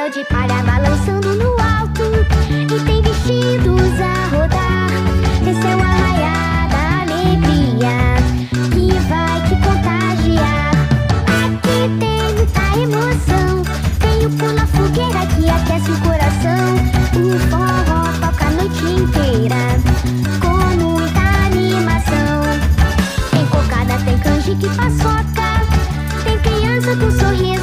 chapéu de palha balançando no alto e tem vestidos a rodar. Esse é o arraiá da alegria que vai te contagiar. Aqui tem muita emoção, tem o pula fogueira que aquece o coração. O forró toca a noite inteira com muita animação. Tem cocada, tem canjica e paçoca, tem criança com sorriso